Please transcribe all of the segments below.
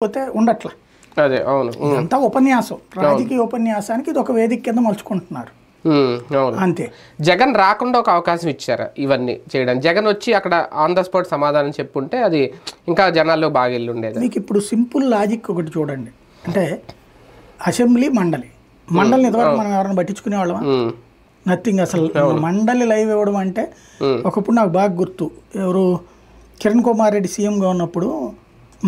పోతే ఉండట్లా. అదే అవును. ఇదంతా ఉపన్యాసం, రాజకీయ ఉపన్యాసానికి ఇది ఒక వేదిక కింద మలుచుకుంటున్నారు అంతే. జగన్ రాకుండా ఒక అవకాశం ఇచ్చారా ఇవన్నీ చేయడానికి? జగన్ వచ్చి అక్కడ ఆన్ ద స్పాట్ సమాధానం చెప్పుంటే అది ఇంకా జనాల్లో బాగా వెళ్ళి ఉండేది. మీకు ఇప్పుడు సింపుల్ లాజిక్ ఒకటి చూడండి, అంటే అసెంబ్లీ మండలి ఇంతవరకు మనం ఎవరైనా పట్టించుకునే వాళ్ళమా? నథింగ్. అసలు మండలి లైవ్ ఇవ్వడం అంటే ఒకప్పుడు నాకు బాగా గుర్తు, ఎవరు కిరణ్ కుమార్ రెడ్డి సీఎంగా ఉన్నప్పుడు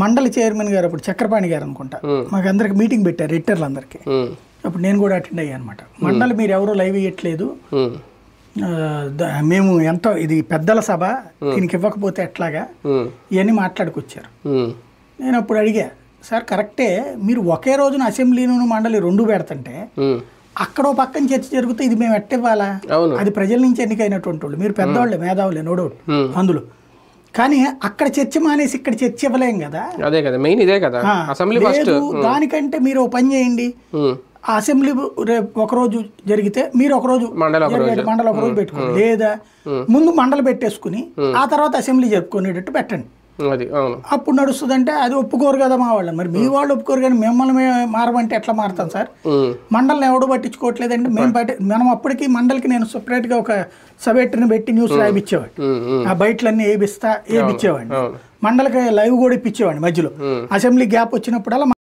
మండలి చైర్మన్ గారు అప్పుడు చక్రపాణి గారు అనుకుంటా, మాకు అందరికి మీటింగ్ పెట్టారు ఎడిటర్లందరికీ. అప్పుడు నేను కూడా అటెండ్ అయ్యాను అనమాట. మండలి మీరు ఎవరు లైవ్ ఇవ్వట్లేదు, మేము ఎంతో ఇది పెద్దల సభ, దీనికి ఇవ్వకపోతే ఎట్లాగా ఇవన్నీ మాట్లాడుకొచ్చారు. నేను అప్పుడు అడిగా, సార్ కరెక్టే, మీరు ఒకే రోజున అసెంబ్లీను మండలి రెండు పెడుతుంటే అక్కడ పక్కన చర్చ జరిగితే ఇది మేము ఎట్టివ్వాలా? అది ప్రజల నుంచి ఎన్నికైనటువంటి వాళ్ళు, మీరు పెద్దవాళ్ళే, మేధావులే, నో డౌట్ అందులో. కానీ అక్కడ చర్చ మానేసి ఇక్కడ చర్చ ఇవ్వలేం కదా. అదే కదా మెయిన్, ఇదే కదా అసెంబ్లీ ఫస్ట్. దానికంటే మీరు పని చేయండి, ఆ అసెంబ్లీ ఒకరోజు జరిగితే మీరు ఒకరోజు మండలి ఒకరోజు పెట్టుకోండి, లేదా ముందు మండలి పెట్టేసుకుని ఆ తర్వాత అసెంబ్లీ జరుపుకునేటట్టు పెట్టండి. అప్పుడు నడుస్తుంది. అంటే అది ఒప్పుకోరు కదా మా వాళ్ళు. మరి మీ వాళ్ళు ఒప్పుకోరు, కానీ మిమ్మల్ని మారమంటే ఎట్లా మారుతాం సార్? మండలిని ఎవడో పట్టించుకోవట్లేదంటే మనం అప్పటికి మండలికి నేను సపరేట్గా ఒక సబెట్ని పెట్టి న్యూస్ రాయిపించేవాడు, ఆ బయటలన్నీ వేయించేవాడిని, మండలికి లైవ్ కూడా ఇప్పించేవాడిని మధ్యలో. అసెంబ్లీ గ్యాప్ వచ్చినప్పుడల్లా